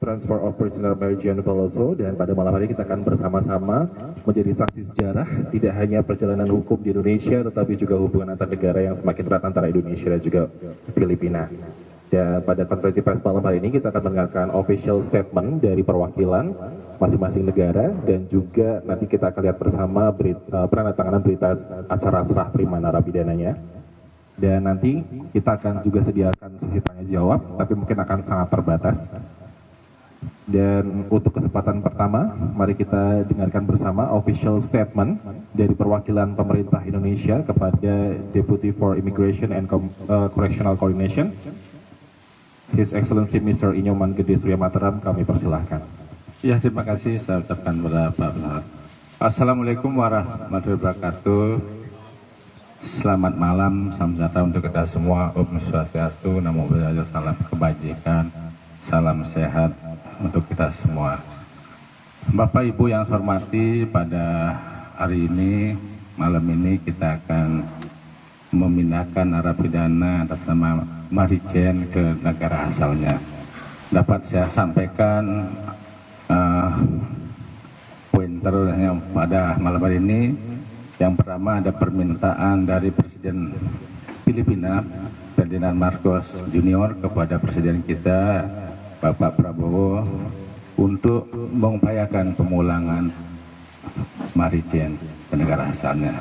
Transfer of Prisoner Mary Jane Peloso, dan pada malam hari kita akan bersama-sama menjadi saksi sejarah tidak hanya perjalanan hukum di Indonesia tetapi juga hubungan antar negara yang semakin erat antara Indonesia dan juga Filipina. Dan pada konferensi pers malam hari ini kita akan mendengarkan official statement dari perwakilan masing-masing negara, dan juga nanti kita akan lihat bersama penandatanganan berita acara serah terima narapidananya. Dan nanti kita akan juga sediakan sesi tanya jawab, tapi mungkin akan sangat terbatas. Dan untuk kesempatan pertama, mari kita dengarkan bersama official statement dari perwakilan pemerintah Indonesia kepada Deputy for Immigration and Correctional Coordination, His Excellency Mr. Inyoman Gede Surya Mataram. Kami persilahkan. Ya, terima kasih. Saya ucapkan kepada Pak Benar. Assalamualaikum warahmatullahi wabarakatuh. Selamat malam, salam sejahtera untuk kita semua. Om Swastiastu, Namo Buddhaya, salam kebajikan, salam sehat untuk kita semua. Bapak Ibu yang saya hormati, pada hari ini, malam ini kita akan memindahkan narapidana atas nama Mary Jane ke negara asalnya. Dapat saya sampaikan pointernya pada malam hari ini. Yang pertama, ada permintaan dari Presiden Filipina, Ferdinand Marcos Junior, kepada Presiden kita Bapak Prabowo untuk mengupayakan pemulangan Mary Jane ke negara asalnya.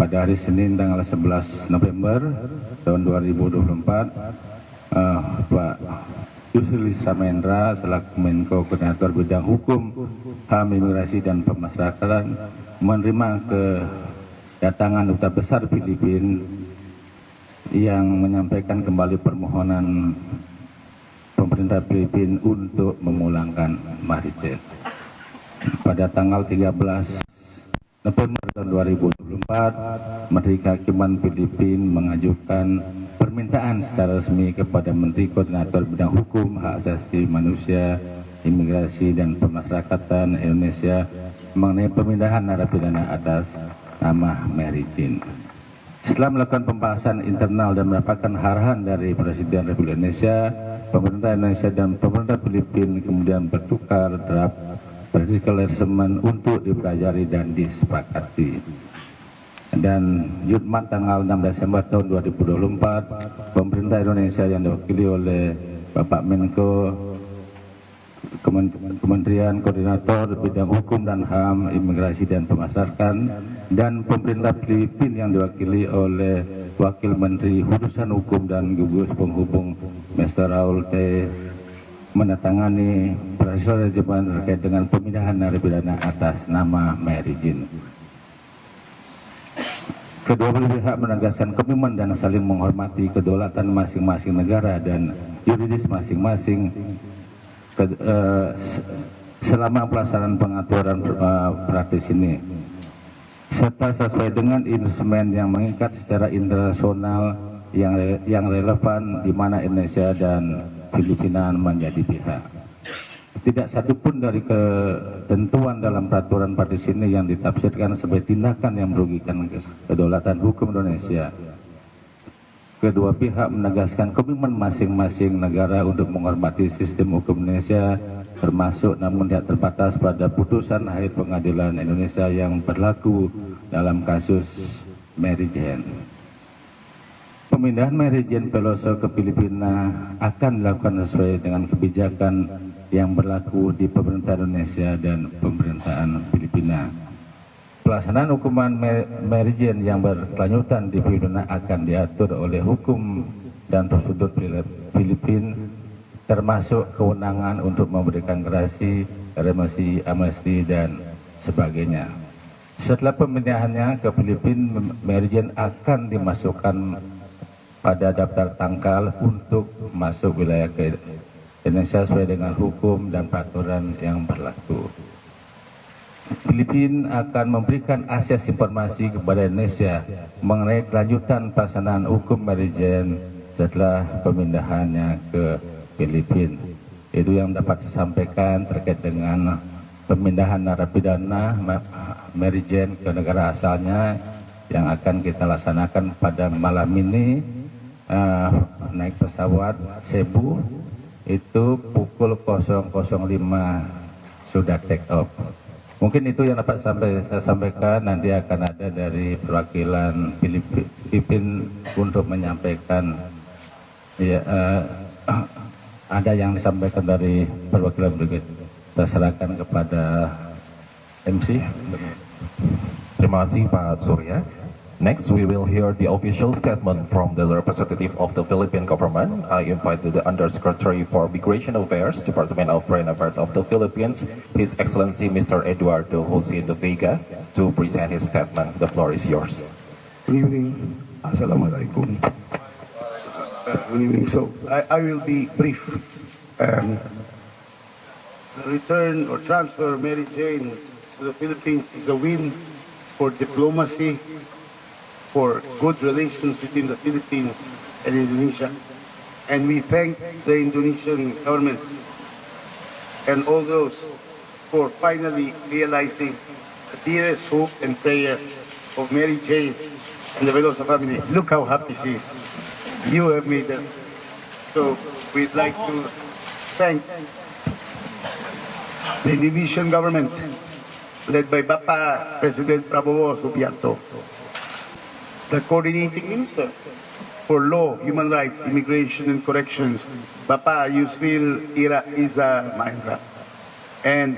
Pada hari Senin tanggal 11 November tahun 2024, Pak Yusril Samendra selaku Menko Koordinator Bidang Hukum, HAM, Imigrasi dan Pemasyarakatan menerima kedatangan Duta Besar Filipina yang menyampaikan kembali permohonan pemerintah Filipina untuk memulangkan Mary Jane. Pada tanggal 13 November tahun 2024, Menteri Kehakiman Filipina mengajukan permintaan secara resmi kepada Menteri Koordinator Bidang Hukum, Hak Asasi Manusia, Imigrasi dan Pemasyarakatan Indonesia mengenai pemindahan narapidana atas nama Mary Jane. Setelah melakukan pembahasan internal dan mendapatkan arahan dari Presiden Republik Indonesia, pemerintah Indonesia dan pemerintah Filipina kemudian bertukar draft practical arrangement untuk dipelajari dan disepakati. Dan Jumat tanggal 6 Desember tahun 2024, pemerintah Indonesia yang diwakili oleh Bapak Menko, Kementerian Koordinator Bidang Hukum dan HAM, Imigrasi dan Pemasyarakatan, dan pemerintah Filipina yang diwakili oleh Wakil Menteri Urusan Hukum dan Gugus Penghubung Mr. Raul T. menandatangani peraturan arrangement terkait dengan pemindahan narapidana atas nama Mary Jane. Kedua belah pihak menegaskan komitmen dan saling menghormati kedaulatan masing-masing negara dan yuridis masing-masing selama pelaksanaan pengaturan praktis ini, serta sesuai dengan instrumen yang mengikat secara internasional yang relevan, di mana Indonesia dan Filipina menjadi pihak. Tidak satupun dari ketentuan dalam peraturan praktis ini yang ditafsirkan sebagai tindakan yang merugikan kedaulatan hukum Indonesia. Kedua pihak menegaskan komitmen masing-masing negara untuk menghormati sistem hukum Indonesia, termasuk namun tidak terbatas pada putusan akhir pengadilan Indonesia yang berlaku dalam kasus Mary Jane. Pemindahan Mary Jane Peloso ke Filipina akan dilakukan sesuai dengan kebijakan yang berlaku di pemerintah Indonesia dan pemerintahan Filipina. Pelaksanaan hukuman Mary Jane yang berkelanjutan di Filipina akan diatur oleh hukum dan prosedur Filipina, termasuk kewenangan untuk memberikan gerasi, remisi, amnesti, dan sebagainya. Setelah pemindahannya ke Filipina, Mary Jane akan dimasukkan pada daftar tangkal untuk masuk wilayah ke Indonesia sesuai dengan hukum dan peraturan yang berlaku. Filipina akan memberikan akses informasi kepada Indonesia mengenai kelanjutan pelaksanaan hukum Mary Jane setelah pemindahannya ke Filipina. Itu yang dapat disampaikan terkait dengan pemindahan narapidana Mary Jane ke negara asalnya yang akan kita laksanakan pada malam ini naik pesawat Cebu itu pukul 005 sudah take off. Mungkin itu yang dapat saya sampaikan. Nanti akan ada dari perwakilan Filipina untuk menyampaikan. Ya, ada yang disampaikan dari perwakilan brigade. Saya serahkan kepada MC. Terima kasih Pak Surya. Next, we will hear the official statement from the representative of the Philippine government. I invite the Undersecretary for Migration Affairs, Department of Foreign Affairs of the Philippines, His Excellency Mr. Eduardo Jose de Vega, to present his statement. The floor is yours. Good evening. Assalamualaikum. Good evening. So I will be brief. The return or transfer of Mary Jane to the Philippines is a win for diplomacy, for good relations between the Philippines and Indonesia. And we thank the Indonesian government and all those for finally realizing the dearest hope and prayer of Mary Jane and the Velosa family. Look how happy she is. You have made them. So we'd like to thank the Indonesian government led by Bapak President Prabowo Subianto, the coordinating minister for law, human rights, immigration and corrections, Bapak Yusril Iza Mahendra, and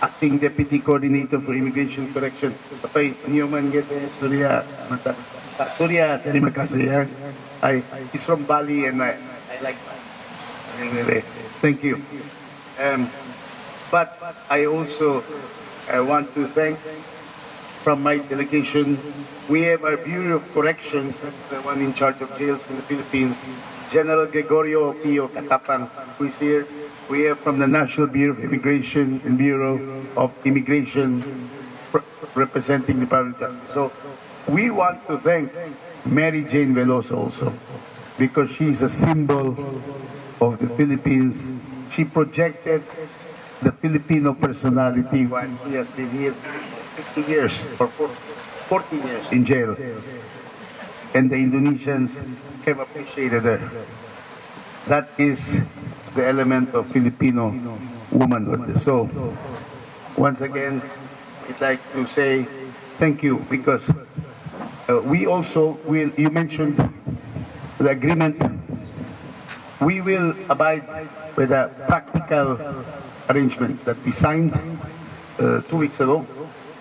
acting deputy coordinator for immigration correction, Bapak Nyoman Gete Surya Mata. Surya, terima kasih. He's from Bali and I like that. Thank you. But I also want to thank from my delegation. We have our Bureau of Corrections, that's the one in charge of jails in the Philippines, General Gregorio Pio Catapang, who is here. We have from the National Bureau of Immigration and Bureau of Immigration representing the Department of Justice. So we want to thank Mary Jane Veloso also, because she's a symbol of the Philippines. She projected the Filipino personality while she has been here 50 years or 40 years in jail. And the Indonesians have appreciated her. That is the element of Filipino womanhood. So, once again, I'd like to say thank you, because we also will, you mentioned the agreement, we will abide with a practical arrangement that we signed 2 weeks ago,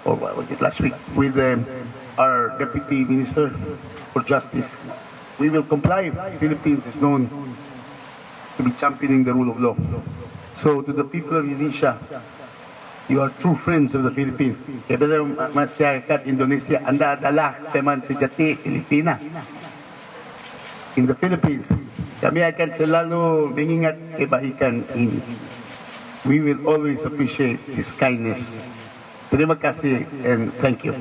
or what was it, last week, with our Deputy Minister for Justice. We will comply. Philippines is known to be championing the rule of law. So to the people of Indonesia, you are true friends of the Philippines. Kepada masyarakat Indonesia, anda adalah teman sejati Filipina. In the Philippines, kami akan selalu mengingat kebaikan ini. We will always appreciate his kindness. Terima kasih and thank you.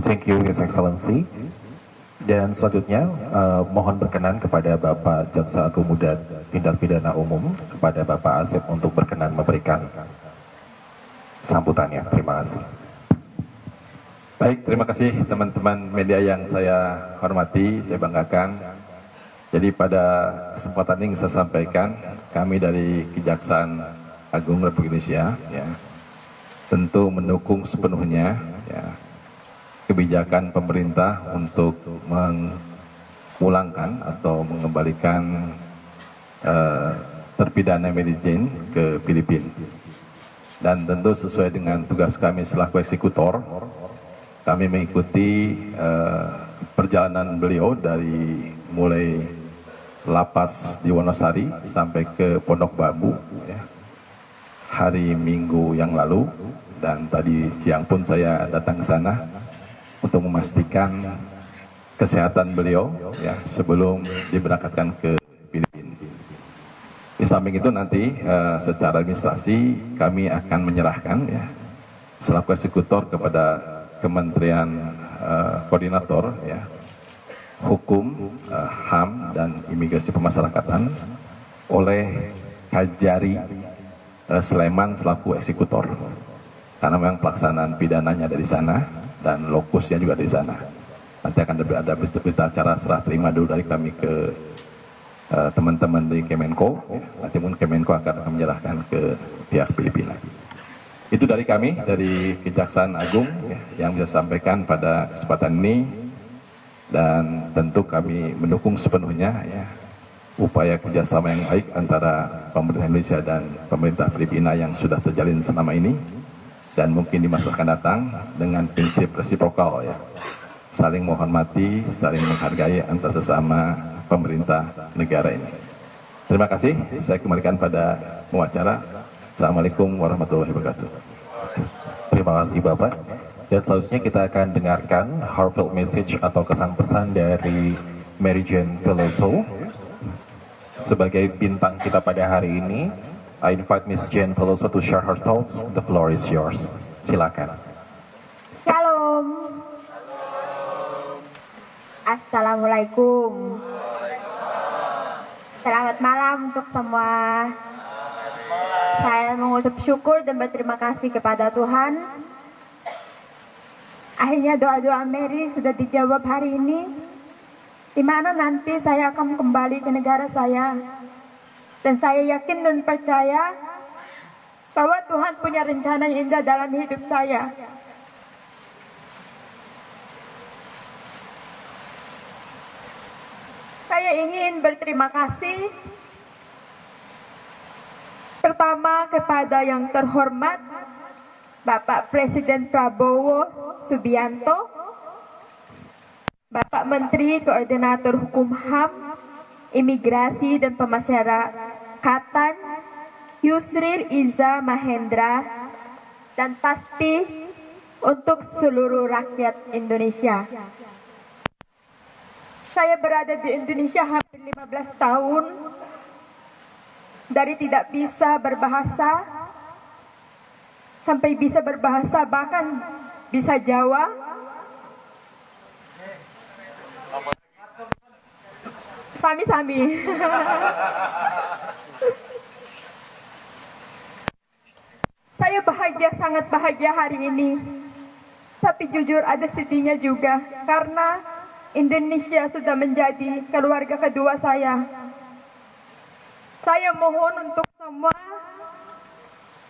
Thank you, His Excellency. Dan selanjutnya, mohon berkenan kepada Bapak Jaksa Agung Muda Tindak Pidana Umum, kepada Bapak Asep untuk berkenan memberikan sambutannya. Terima kasih. Baik, terima kasih teman-teman media yang saya hormati, saya banggakan. Jadi pada kesempatan ini saya sampaikan, kami dari Kejaksaan Agung Republik Indonesia ya, tentu mendukung sepenuhnya ya, kebijakan pemerintah untuk memulangkan atau mengembalikan terpidana Mary Jane ke Filipina. Dan tentu sesuai dengan tugas kami selaku eksekutor, kami mengikuti perjalanan beliau dari mulai lapas di Wonosari sampai ke Pondok Bambu ya, hari Minggu yang lalu, dan tadi siang pun saya datang ke sana untuk memastikan kesehatan beliau ya sebelum diberangkatkan ke Filipina. Di samping itu nanti secara administrasi kami akan menyerahkan ya selaku eksekutor kepada Kementerian Koordinator ya Hukum, HAM dan Imigrasi Pemasyarakatan oleh Kajari Sleman selaku eksekutor, karena memang pelaksanaan pidananya dari sana dan lokusnya juga di sana. Nanti akan ada berita acara serah terima dulu dari kami ke teman-teman dari Kemenko. Nanti mungkin Kemenko akan menyerahkan ke pihak Filipina. Itu dari kami, dari Kejaksaan Agung yang bisa sampaikan pada kesempatan ini. Dan tentu kami mendukung sepenuhnya upaya kerjasama yang baik antara pemerintah Indonesia dan pemerintah Filipina yang sudah terjalin selama ini. Dan mungkin di masa akan datang dengan prinsip resiprokal saling menghormati, saling menghargai antar sesama pemerintah negara ini. Terima kasih, saya kembalikan pada pengacara. Assalamualaikum warahmatullahi wabarakatuh. Terima kasih Bapak. Dan selanjutnya kita akan dengarkan heartfelt message atau kesan-pesan dari Mary Jane Veloso sebagai bintang kita pada hari ini. I invite Miss Jane Veloso to share her thoughts. The floor is yours. Silakan. Shalom. Assalamualaikum. Selamat malam untuk semua. Saya mengucap syukur dan berterima kasih kepada Tuhan. Akhirnya doa-doa Mary sudah dijawab hari ini, di mana nanti saya akan kembali ke negara saya. Dan saya yakin dan percaya bahwa Tuhan punya rencana yang indah dalam hidup saya. Saya ingin berterima kasih pertama kepada yang terhormat Bapak Presiden Prabowo Subianto, Bapak Menteri Koordinator Hukum HAM, Imigrasi dan Pemasyarakatan, Yusril Iza Mahendra, dan pasti untuk seluruh rakyat Indonesia. Saya berada di Indonesia hampir 15 tahun, dari tidak bisa berbahasa, sampai bisa berbahasa, bahkan bisa Jawa. Sami-sami. Saya bahagia, sangat bahagia hari ini. Tapi jujur ada sedihnya juga, karena Indonesia sudah menjadi keluarga kedua saya. Saya mohon untuk semua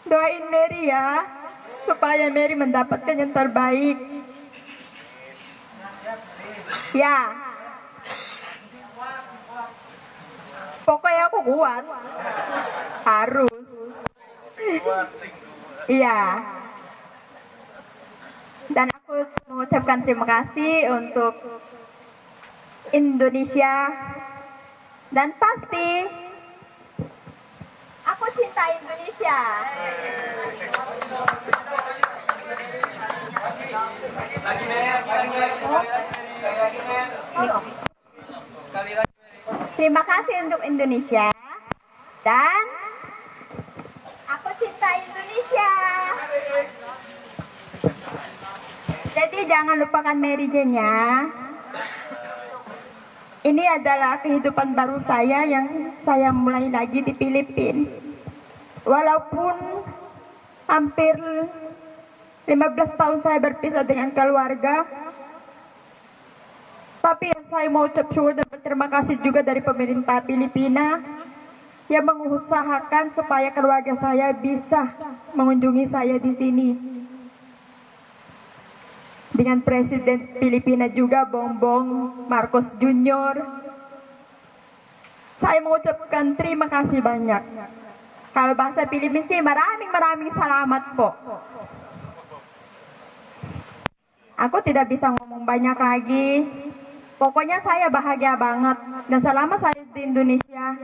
doain Mary ya, supaya Mary mendapatkan yang terbaik. Ya, pokoknya aku kuat, harus. Iya. Dan aku mengucapkan terima kasih untuk Indonesia, dan pasti aku cinta Indonesia. Terima kasih untuk Indonesia, dan aku cinta Indonesia. Jadi jangan lupakan Mary Jane ya. Ini adalah kehidupan baru saya yang saya mulai lagi di Filipina. Walaupun hampir 15 tahun saya berpisah dengan keluarga, tapi saya mau ucap syukur dan berterima kasih juga dari pemerintah Filipina yang mengusahakan supaya keluarga saya bisa mengunjungi saya di sini. Dengan Presiden Filipina juga, Bongbong Marcos Jr. Saya mengucapkan terima kasih banyak. Kalau bahasa Filipina sih, maraming salamat po. Aku tidak bisa ngomong banyak lagi. Pokoknya saya bahagia banget. Dan selama saya di Indonesia,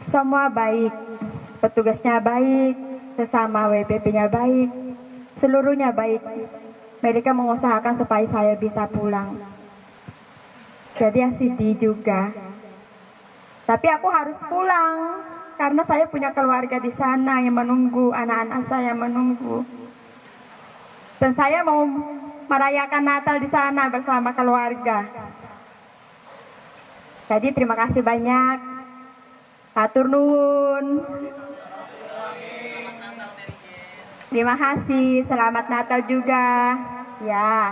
semua baik. Petugasnya baik, sesama WPP-nya baik, seluruhnya baik. Mereka mengusahakan supaya saya bisa pulang. Jadi sedih juga. Tapi aku harus pulang karena saya punya keluarga di sana yang menunggu, anak-anak saya menunggu. Dan saya mau merayakan Natal di sana bersama keluarga. Jadi terima kasih banyak. Hatur nuwun. Terima kasih, selamat Natal juga. Ya.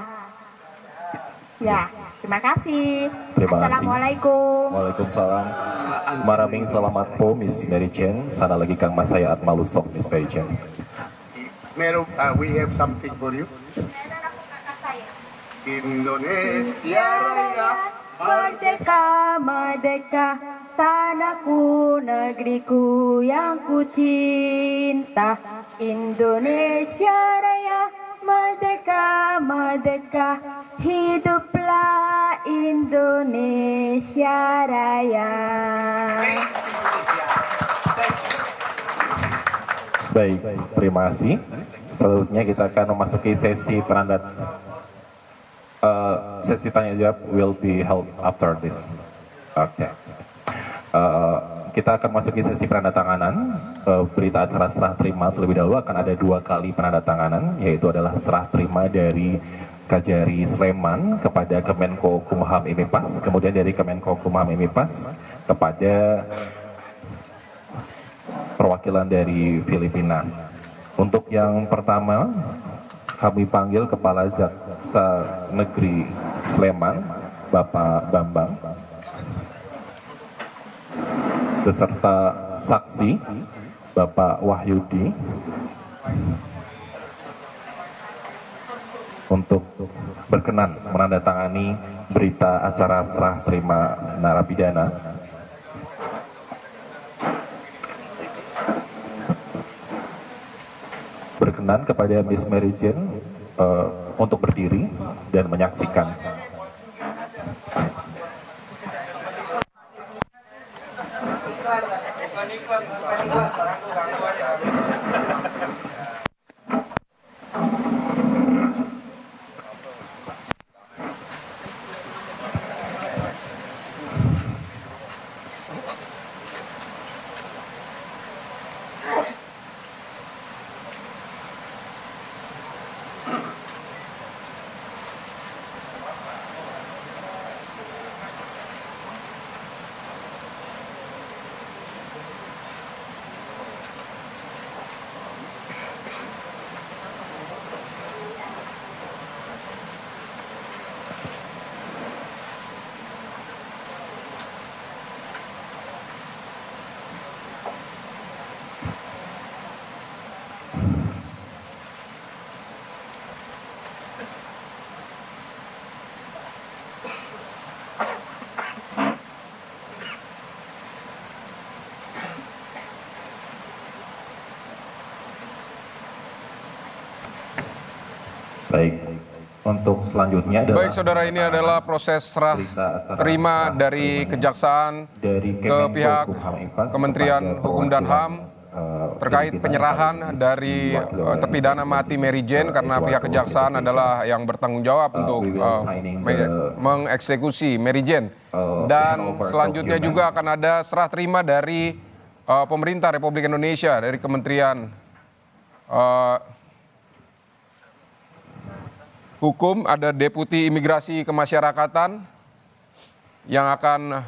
Terima kasih. Terima kasih. Assalamualaikum. Waalaikumsalam. Maraming salamat po, Miss Mary Jane. Sana lagi kang masaya at malusok, Miss Mary Jane. Meron, we have something for you. Indonesia Raya, merdeka, merdeka, tanahku, negeriku yang ku cinta. Indonesia Raya, merdeka, merdeka, hiduplah Indonesia Raya. Baik, terima kasih. Selanjutnya kita akan memasuki sesi sesi tanya jawab will be held after this. Oke. Kita akan masuki sesi penandatanganan. Berita acara serah terima terlebih dahulu akan ada 2 kali penandatanganan, yaitu adalah serah terima dari Kajari Sleman kepada Kemenko Kumham Imipas, kemudian dari Kemenko Kumham Imipas kepada perwakilan dari Filipina. Untuk yang pertama, kami panggil Kepala Jaksa Negeri Sleman, Bapak Bambang, beserta saksi, Bapak Wahyudi, untuk berkenan menandatangani berita acara serah terima narapidana. Berkenan kepada Miss Mary Jane untuk berdiri dan menyaksikan. Baik, untuk selanjutnya adalah... Baik saudara, ini adalah proses serah terima dari Kejaksaan ke pihak Kementerian Hukum dan HAM terkait penyerahan dari terpidana mati Mary Jane, karena pihak Kejaksaan adalah yang bertanggung jawab untuk mengeksekusi Mary Jane. Dan selanjutnya juga akan ada serah terima dari pemerintah Republik Indonesia, dari Kementerian Hukum, ada Deputi Imigrasi Kemasyarakatan yang akan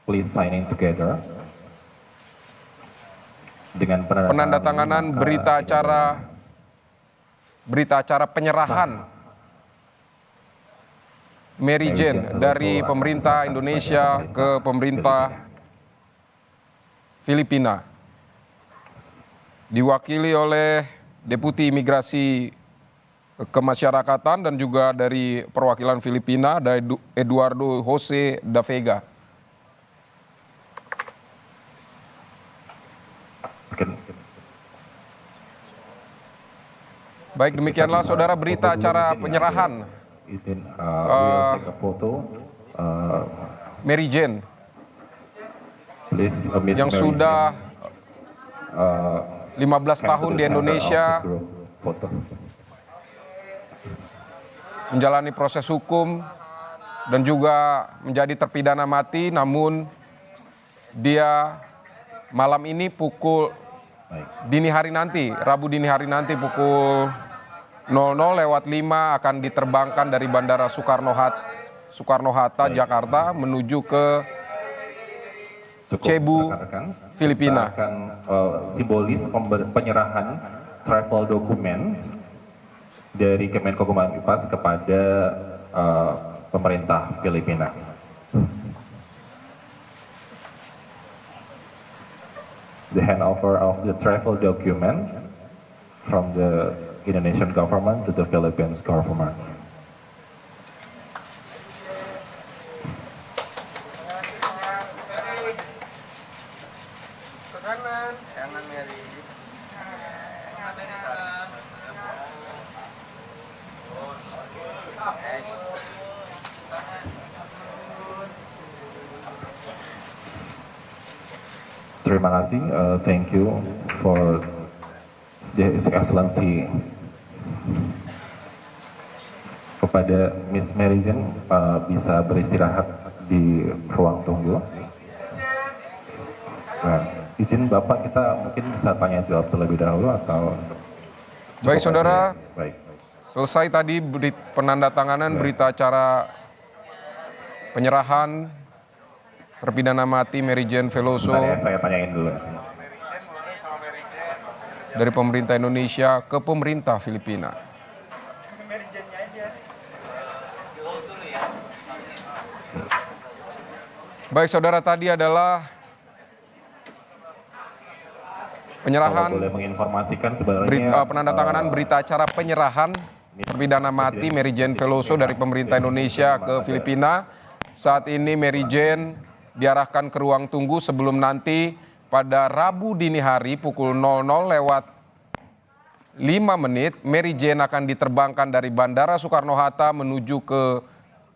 please signing together dengan penandatanganan berita acara penyerahan Mary Jane dari pemerintah Indonesia ke pemerintah Filipina, diwakili oleh Deputi Imigrasi Kemasyarakatan dan juga dari perwakilan Filipina, ada Eduardo Jose da Vega. Baik, demikianlah saudara berita acara penyerahan Mary Jane yang sudah 15 tahun di Indonesia, menjalani proses hukum dan juga menjadi terpidana mati, namun dia malam ini pukul dini hari nanti, Rabu dini hari nanti pukul 00:05 akan diterbangkan dari Bandara Soekarno-Hatta Jakarta menuju ke Cebu, Filipina. Akan simbolis penyerahan travel dokumen dari Kemenko Kumham Imipas kepada pemerintah Filipina. The handover of the travel document from the Indonesian government to the Philippines government. Terima kasih, thank you for His Excellency. Kepada Miss Mary Jane, bisa beristirahat di ruang tunggu. Nah, izin Bapak, kita mungkin bisa tanya jawab terlebih dahulu atau... Baik saudara, baik. Selesai tadi penandatanganan berita acara penyerahan terpidana mati Mary Jane Veloso Saya tanyain dulu. dari pemerintah Indonesia ke pemerintah Filipina. Baik saudara, tadi adalah penyerahan, boleh menginformasikan sebenarnya penandatanganan berita acara penyerahan terpidana mati Mary Jane Veloso dari pemerintah Indonesia ke Filipina. Saat ini Mary Jane diarahkan ke ruang tunggu sebelum nanti pada Rabu dini hari pukul 00:05 Mary Jane akan diterbangkan dari Bandara Soekarno-Hatta menuju ke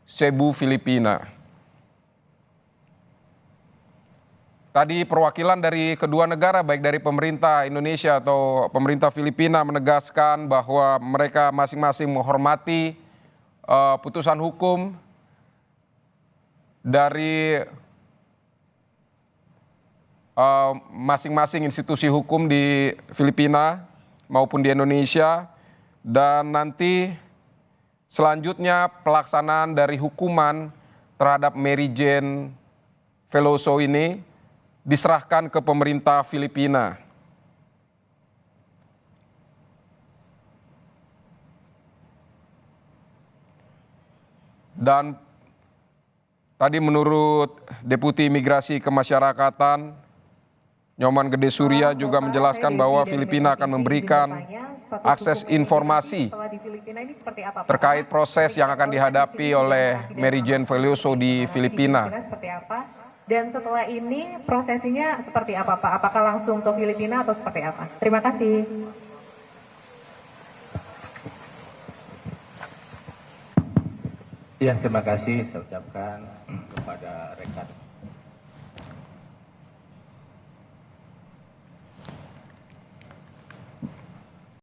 Cebu, Filipina. Tadi perwakilan dari kedua negara, baik dari pemerintah Indonesia atau pemerintah Filipina, menegaskan bahwa mereka masing-masing menghormati putusan hukum dari masing-masing institusi hukum di Filipina maupun di Indonesia, dan nanti selanjutnya pelaksanaan dari hukuman terhadap Mary Jane Veloso ini diserahkan ke pemerintah Filipina. Dan tadi menurut Deputi Imigrasi Kemasyarakatan Nyoman Gede Surya juga menjelaskan bahwa Filipina akan memberikan akses informasi terkait proses yang akan dihadapi oleh Mary Jane Veloso di Filipina. Dan setelah ini prosesinya seperti apa, Pak? Apakah langsung ke Filipina atau seperti apa? Terima kasih. Ya, terima kasih saya ucapkan kepada rekan